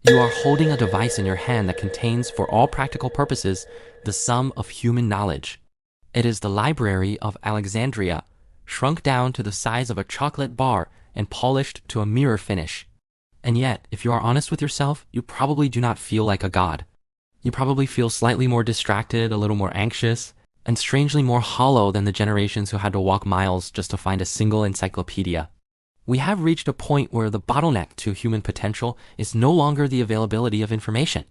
You are holding a device in your hand that contains, for all practical purposes, the sum of human knowledge. It is the Library of Alexandria, shrunk down to the size of a chocolate bar and polished to a mirror finish. And yet, if you are honest with yourself, you probably do not feel like a god. You probably feel slightly more distracted, a little more anxious, and strangely more hollow than the generations who had to walk miles just to find a single encyclopedia. We have reached a point where the bottleneck to human potential is no longer the availability of information.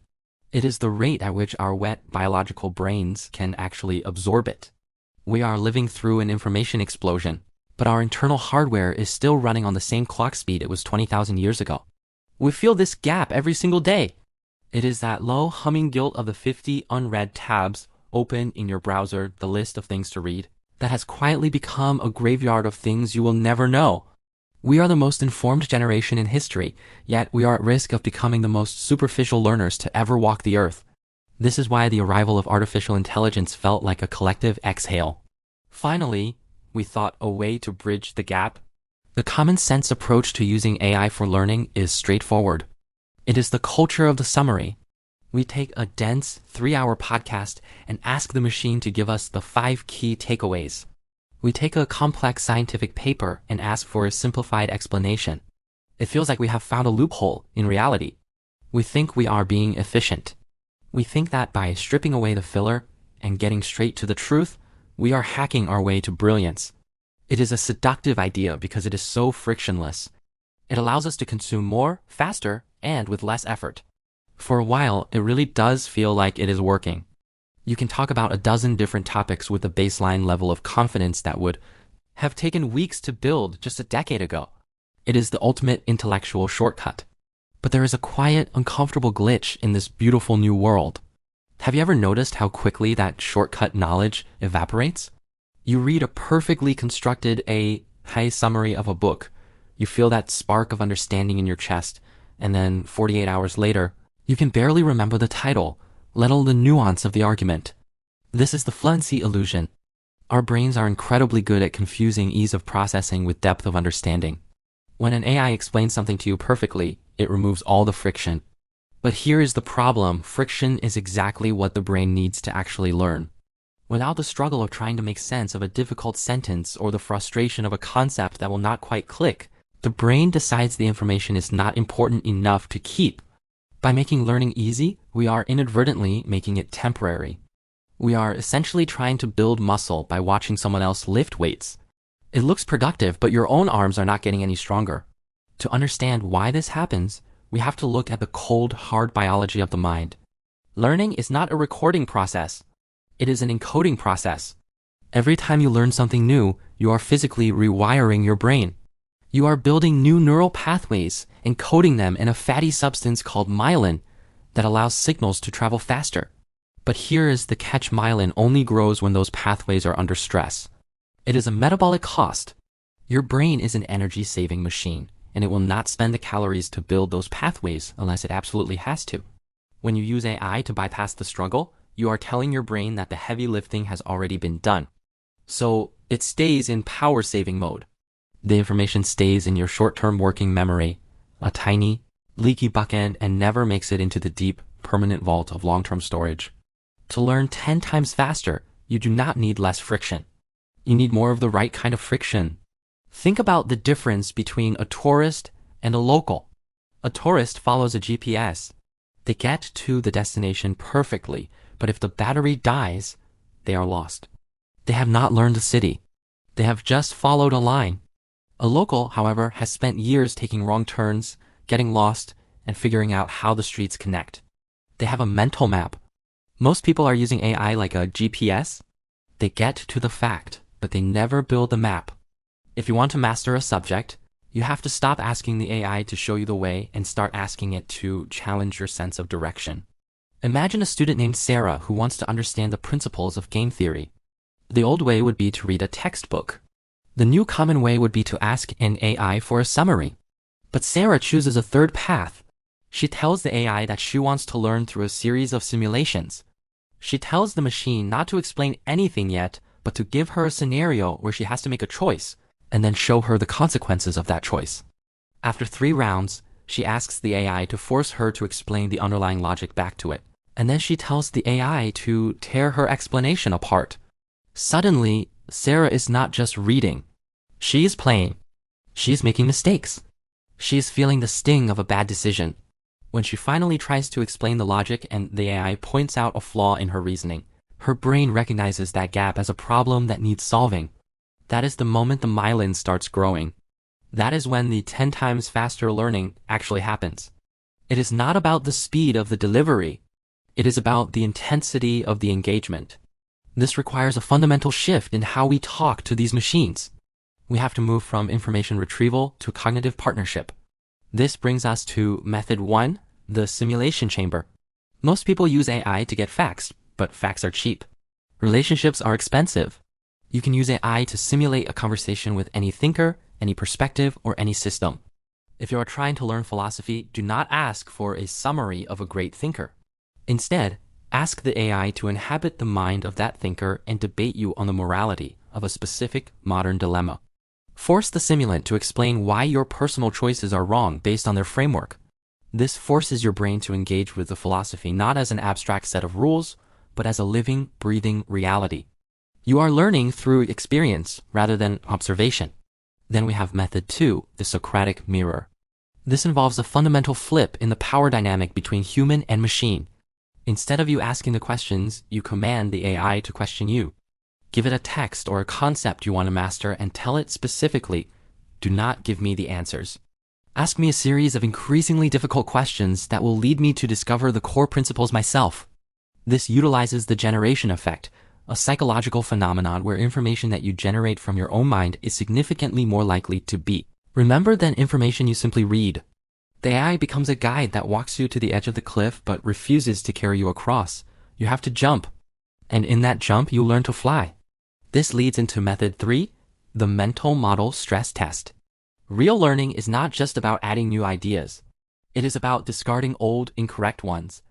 It is the rate at which our wet biological brains can actually absorb it. We are living through an information explosion, but our internal hardware is still running on the same clock speed it was 20,000 years ago. We feel this gap every single day. It is that low humming guilt of the 50 unread tabs open in your browser, the list of things to read, that has quietly become a graveyard of things you will never know. We are the most informed generation in history, yet we are at risk of becoming the most superficial learners to ever walk the earth. This is why the arrival of artificial intelligence felt like a collective exhale. Finally, we thought a way to bridge the gap. The common sense approach to using AI for learning is straightforward. It is the culture of the summary. We take a dense 3-hour podcast and ask the machine to give us the 5 key takeaways. We take a complex scientific paper and ask for a simplified explanation. It feels like we have found a loophole in reality. We think we are being efficient. We think that by stripping away the filler and getting straight to the truth, we are hacking our way to brilliance. It is a seductive idea because it is so frictionless. It allows us to consume more, faster, and with less effort. For a while, it really does feel like it is working. You can talk about a dozen different topics with a baseline level of confidence that would have taken weeks to build just a decade ago. It is the ultimate intellectual shortcut. But there is a quiet, uncomfortable glitch in this beautiful new world. Have you ever noticed how quickly that shortcut knowledge evaporates? You read a perfectly constructed high summary of a book. You feel that spark of understanding in your chest, and then 48 hours later, you can barely remember the title, let alone the nuance of the argument. This is the fluency illusion. Our brains are incredibly good at confusing ease of processing with depth of understanding. When an AI explains something to you perfectly, it removes all the friction. But here is the problem: friction is exactly what the brain needs to actually learn. Without the struggle of trying to make sense of a difficult sentence or the frustration of a concept that will not quite click, the brain decides the information is not important enough to keep. By making learning easy, we are inadvertently making it temporary. We are essentially trying to build muscle by watching someone else lift weights. It looks productive, but your own arms are not getting any stronger. To understand why this happens, we have to look at the cold, hard biology of the mind. Learning is not a recording process. It is an encoding process. Every time you learn something new, you are physically rewiring your brain. You are building new neural pathways, encoding them in a fatty substance called myelin that allows signals to travel faster. But here is the catch: myelin only grows when those pathways are under stress. It is a metabolic cost. Your brain is an energy-saving machine, and it will not spend the calories to build those pathways unless it absolutely has to. When you use AI to bypass the struggle, you are telling your brain that the heavy lifting has already been done. So it stays in power-saving mode. The information stays in your short-term working memory, a tiny, leaky bucket, and never makes it into the deep, permanent vault of long-term storage. To learn 10 times faster, you do not need less friction. You need more of the right kind of friction. Think about the difference between a tourist and a local. A tourist follows a GPS. They get to the destination perfectly, but if the battery dies, they are lost. They have not learned the city. They have just followed a line. A local, however, has spent years taking wrong turns, getting lost, and figuring out how the streets connect. They have a mental map. Most people are using AI like a GPS. They get to the fact, but they never build the map. If you want to master a subject, you have to stop asking the AI to show you the way and start asking it to challenge your sense of direction. Imagine a student named Sarah who wants to understand the principles of game theory. The old way would be to read a textbook. The new common way would be to ask an AI for a summary. But Sarah chooses a third path. She tells the AI that she wants to learn through a series of simulations. She tells the machine not to explain anything yet, but to give her a scenario where she has to make a choice, and then show her the consequences of that choice. After 3 rounds, She asks the AI to force her to explain the underlying logic back to it. And then she tells the AI to tear her explanation apart. Suddenly, Sarah is not just reading. She is playing. She is making mistakes. She is feeling the sting of a bad decision. When she finally tries to explain the logic and the AI points out a flaw in her reasoning, her brain recognizes that gap as a problem that needs solving. That is the moment the myelin starts growing. That is when the 10 times faster learning actually happens. It is not about the speed of the delivery. It is about the intensity of the engagement. This requires a fundamental shift in how we talk to these machines. We have to move from information retrieval to cognitive partnership. This brings us to method 1, the simulation chamber. Most people use AI to get facts, but facts are cheap. Relationships are expensive. You can use AI to simulate a conversation with any thinker, any perspective, or any system. If you are trying to learn philosophy, do not ask for a summary of a great thinker. Instead, ask the AI to inhabit the mind of that thinker and debate you on the morality of a specific modern dilemma. Force the simulant to explain why your personal choices are wrong based on their framework. This forces your brain to engage with the philosophy not as an abstract set of rules, but as a living, breathing reality. You are learning through experience rather than observation. Then we have method 2, the Socratic mirror. This involves a fundamental flip in the power dynamic between human and machine. Instead of you asking the questions, you command the AI to question you. Give it a text or a concept you want to master and tell it specifically, do not give me the answers. Ask me a series of increasingly difficult questions that will lead me to discover the core principles myself. This utilizes the generation effect, a psychological phenomenon where information that you generate from your own mind is significantly more likely to be. Remember than information you simply read. The AI becomes a guide that walks you to the edge of the cliff but refuses to carry you across. You have to jump. And in that jump, you learn to fly. This leads into method 3, the mental model stress test. Real learning is not just about adding new ideas. It is about discarding old, incorrect ones.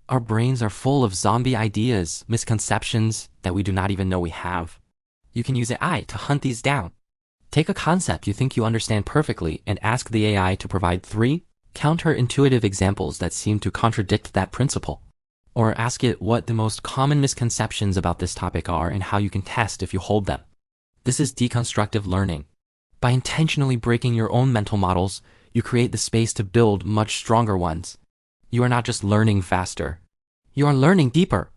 Our brains are full of zombie ideas, misconceptions that we do not even know we have. You can use AI to hunt these down. Take a concept you think you understand perfectly and ask the AI to provide 3 counterintuitive examples that seem to contradict that principle. Or ask it what the most common misconceptions about this topic are and how you can test if you hold them. This is deconstructive learning. By intentionally breaking your own mental models, you create the space to build much stronger ones. You are not just learning faster. You are learning deeper.